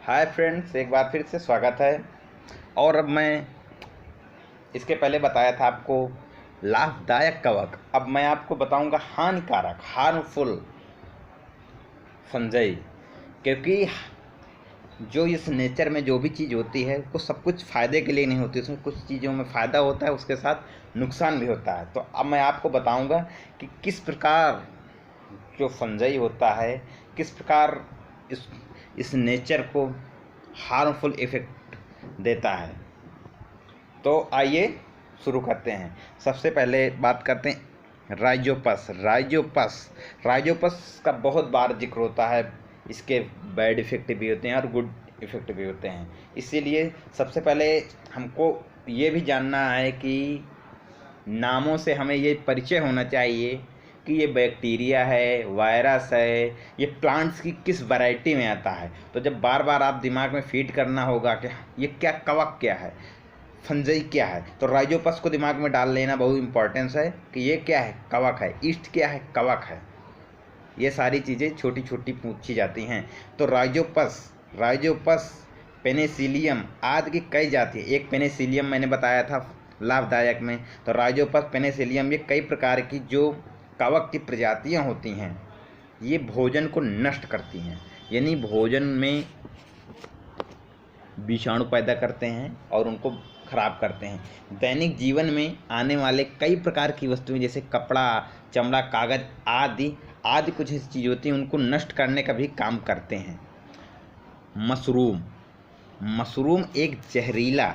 Hi friends, एक बार फिर से स्वागत है। और अब मैं इसके पहले बताया था आपको लाभदायक कवक, अब मैं आपको बताऊंगा हानिकारक, हार्मफुल फंजाई। क्योंकि जो इस नेचर में जो भी चीज़ होती है वो सब कुछ फ़ायदे के लिए नहीं होती, उसमें कुछ चीज़ों में फ़ायदा होता है, उसके साथ नुकसान भी होता है। तो अब मैं आपको बताऊंगा कि किस प्रकार जो फंजाई होता है, किस प्रकार इस नेचर को हार्मफुल इफ़ेक्ट देता है। तो आइए शुरू करते हैं। सबसे पहले बात करते हैं राइजोपस। राइजोपस का बहुत बार जिक्र होता है। इसके बैड इफ़ेक्ट भी होते हैं और गुड इफ़ेक्ट भी होते हैं। इसीलिए सबसे पहले हमको ये भी जानना है कि नामों से हमें ये परिचय होना चाहिए कि ये बैक्टीरिया है, वायरस है, ये प्लांट्स की किस वैरायटी में आता है। तो जब बार बार आप दिमाग में फीड करना होगा कि ये क्या कवक क्या है, फंजाई क्या है, तो राइजोपस को दिमाग में डाल लेना बहुत इंपॉर्टेंस है कि ये क्या है, कवक है। ईस्ट क्या है, कवक है। ये सारी चीज़ें छोटी छोटी पूछी जाती हैं। तो राइजोपस पेनिसिलियम आदि की कई जाति है। एक पेनिसिलियम मैंने बताया था लाभदायक में। तो राइजोपस पेनिसिलियम ये कई प्रकार की जो कवक की प्रजातियां होती हैं, ये भोजन को नष्ट करती हैं, यानी भोजन में विषाणु पैदा करते हैं और उनको खराब करते हैं। दैनिक जीवन में आने वाले कई प्रकार की वस्तुएं जैसे कपड़ा, चमड़ा, कागज आदि आदि कुछ ऐसी चीज़ होती हैं, उनको नष्ट करने का भी काम करते हैं। मशरूम एक जहरीला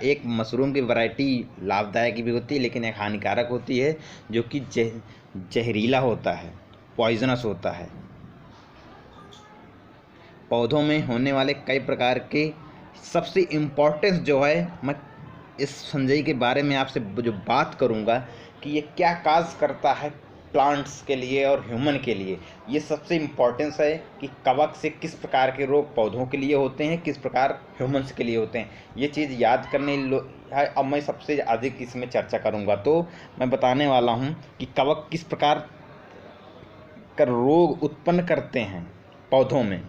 एक मशरूम की वैरायटी लाभदायक भी होती है, लेकिन एक हानिकारक होती है, जो कि जहरीला होता है, पॉइजनस होता है। पौधों में होने वाले कई प्रकार के सबसे इम्पोर्टेंस जो है, मैं इस फंजाई के बारे में आपसे जो बात करूंगा कि ये क्या काज करता है प्लांट्स के लिए और ह्यूमन के लिए। ये सबसे इम्पोर्टेंस है कि कवक से किस प्रकार के रोग पौधों के लिए होते हैं, किस प्रकार ह्यूमन्स के लिए होते हैं। ये चीज़ याद करने है। अब मैं सबसे अधिक इसमें चर्चा करूंगा, तो मैं बताने वाला हूं कि कवक किस प्रकार का रोग उत्पन्न करते हैं पौधों में।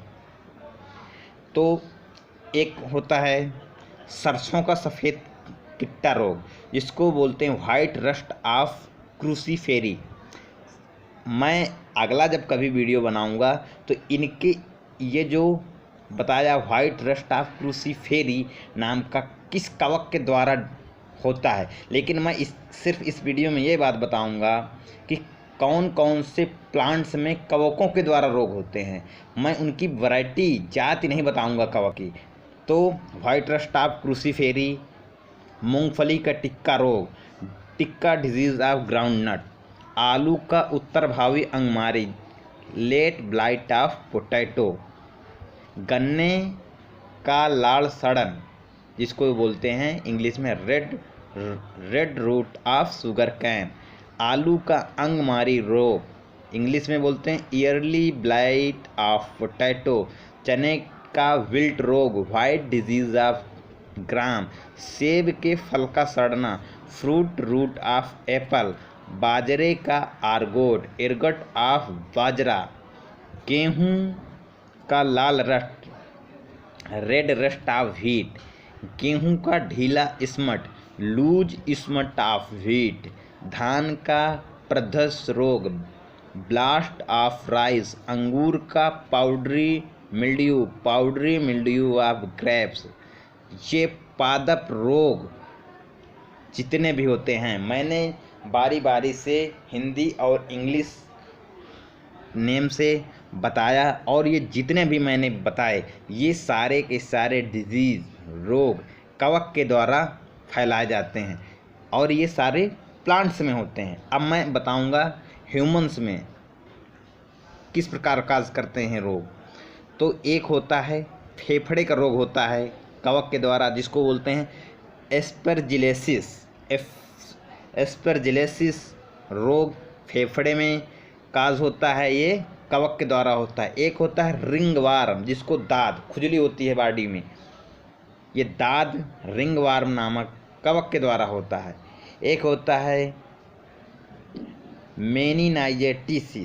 तो एक होता है सरसों का सफ़ेद टिट्टा रोग, जिसको बोलते हैं वाइट रस्ट ऑफ क्रूसीफेरी। मैं अगला जब कभी वीडियो बनाऊंगा तो इनके ये जो बताया वाइट रस्ट ऑफ क्रूसीफेरी नाम का किस कवक के द्वारा होता है, लेकिन मैं सिर्फ इस वीडियो में ये बात बताऊंगा कि कौन कौन से प्लांट्स में कवकों के द्वारा रोग होते हैं। मैं उनकी वैरायटी, जाति नहीं बताऊंगा कवक की। तो वाइट रस्ट ऑफ क्रूसीफेरी, मूंगफली का टिक्का रोग, टिक्का डिजीज ऑफ ग्राउंडनट, आलू का उत्तर भावी अंगमारी, लेट ब्लाइट ऑफ पोटैटो, गन्ने का लाल सड़न जिसको बोलते हैं इंग्लिश में red root of sugar cane, आलू का अंगमारी रोग इंग्लिश में बोलते हैं ईयरली ब्लाइट ऑफ पोटैटो, चने का विल्ट रोग, वाइट डिजीज ऑफ ग्राम, सेब के फल का सड़ना, फ्रूट रूट ऑफ एप्पल, बाजरे का एरगट ऑफ बाजरा, गेहूं का लाल rust, red rust of wheat, गेहूं का ढीला smut, loose smut of wheat, धान का प्रदस रोग, ब्लास्ट ऑफ राइस, अंगूर का पाउडरी मिल्ड्यू ऑफ ग्रेप्स। ये पादप रोग जितने भी होते हैं, मैंने बारी बारी से हिंदी और इंग्लिश नेम से बताया, और ये जितने भी मैंने बताए ये सारे के सारे डिजीज़, रोग कवक के द्वारा फैलाए जाते हैं, और ये सारे प्लांट्स में होते हैं। अब मैं बताऊंगा ह्यूमंस में किस प्रकार काज करते हैं रोग। तो एक होता है फेफड़े का रोग होता है कवक के द्वारा, जिसको बोलते हैं एस्परजिलेसिस रोग, फेफड़े में काज होता है, ये कवक के द्वारा होता है। एक होता है रिंगवार्म, जिसको दाद खुजली होती है बॉडी में, ये दाद रिंगवार्म नामक कवक के द्वारा होता है। एक होता है मेनिनाइजेटिस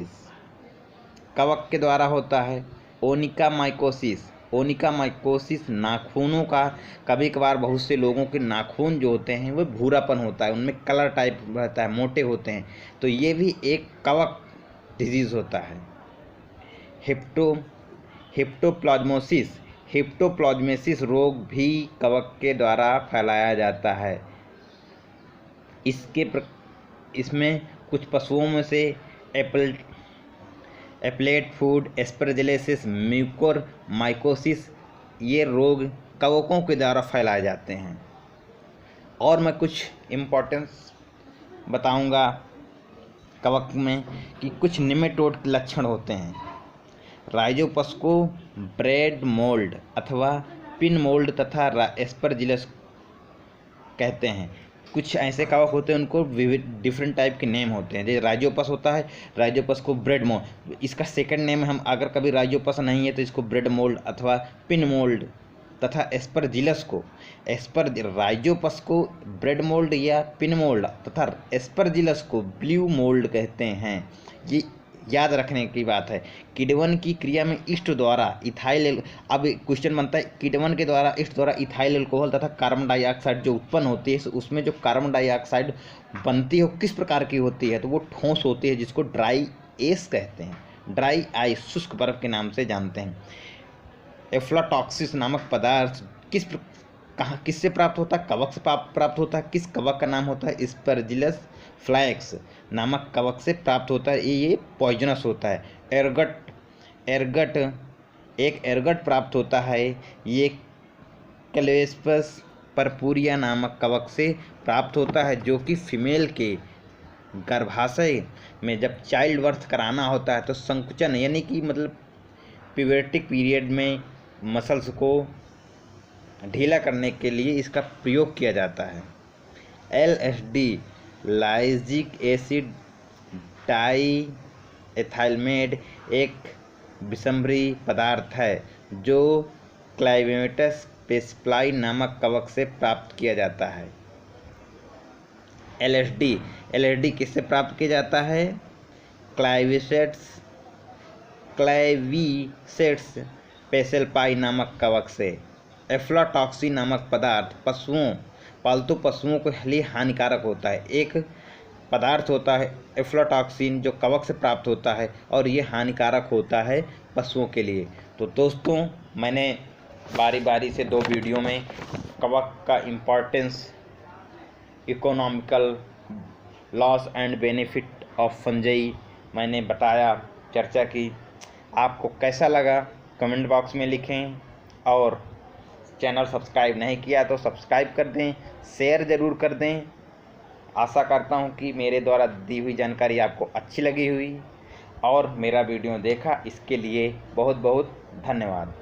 कवक के द्वारा होता है। ओनिकामाइकोसिस, ओनिकामाइकोसिस नाखूनों का, कभी कभार बहुत से लोगों के नाखून जो होते हैं वो भूरापन होता है, उनमें कलर टाइप रहता है, मोटे होते हैं, तो ये भी एक कवक डिजीज़ होता है। हिप्टोप्लाज्मोसिस, हिप्टोप्लाज्मोसिस रोग भी कवक के द्वारा फैलाया जाता है। इसमें कुछ पशुओं में से एप्लेट फूड, एस्परजिलोसिस, म्यूकोरमाइकोसिस, ये रोग कवकों के द्वारा फैलाए जाते हैं। और मैं कुछ इम्पोर्टेंस बताऊंगा कवक में कि कुछ निमेटोड के लक्षण होते हैं। राइजोपस को ब्रेड मोल्ड अथवा पिन मोल्ड तथा एस्परजिलस कहते हैं। कुछ ऐसे कवक होते हैं उनको डिफरेंट टाइप के नेम होते हैं। जैसे राइजोपस होता है, राइजोपस को ब्रेड मोल्ड, इसका सेकंड नेम हम अगर कभी राइजोपस नहीं है तो इसको ब्रेड मोल्ड अथवा पिन मोल्ड तथा एस्परजिलस को राइजोपस को ब्रेड मोल्ड या पिन मोल्ड तथा एस्परजिलस को ब्लू मोल्ड कहते हैं। ये याद रखने की बात है। किण्वन की क्रिया में ईस्ट द्वारा इथाइल, अब क्वेश्चन बनता है किण्वन के द्वारा ईस्ट द्वारा इथाइल अल्कोहल तथा कार्बन डाइऑक्साइड जो उत्पन्न होती है, उसमें जो कार्बन डाइऑक्साइड बनती है वो किस प्रकार की होती है, तो वो ठोस होती है जिसको ड्राई एस कहते हैं, ड्राई आइस, शुष्क बर्फ के नाम से जानते हैं। एफ्लाटॉक्सिस नामक पदार्थ किससे प्राप्त होता है, कवक से प्राप्त होता है। किस कवक का नाम होता है, एस्परजिलस फ्लैक्स नामक कवक से प्राप्त होता है। ये पॉइजनस होता है। एर्गट प्राप्त होता है, ये कैलेस्पस परपुरिया नामक कवक से प्राप्त होता है, जो कि फीमेल के गर्भाशय में जब चाइल्ड बर्थ कराना होता है तो संकुचन यानी कि मतलब प्यूबर्टिक पीरियड में मसल्स को ढीला करने के लिए इसका प्रयोग किया जाता है। LSD लाइजिक एसिड डाइएथाइलमेट एक विषमरी पदार्थ है जो क्लाइमेटस पेस्प्लाई नामक कवक से प्राप्त किया जाता है। LSD किससे प्राप्त किया जाता है, क्लाइविसेट्स पेसेल्पाई नामक कवक से। एफ्लाटॉक्सिन नामक पदार्थ पालतू पशुओं के लिए हानिकारक होता है। एक पदार्थ होता है एफ्लाटॉक्सिन जो कवक से प्राप्त होता है और ये हानिकारक होता है पशुओं के लिए। तो दोस्तों, मैंने बारी बारी से 2 वीडियो में कवक का importance, economical loss and benefit of fungi मैंने बताया, चर्चा की। आपको कैसा लगा कमेंट बॉक्स में लिखें, और चैनल सब्सक्राइब नहीं किया तो सब्सक्राइब कर दें, शेयर ज़रूर कर दें। आशा करता हूं कि मेरे द्वारा दी हुई जानकारी आपको अच्छी लगी हुई और मेरा वीडियो देखा, इसके लिए बहुत बहुत धन्यवाद।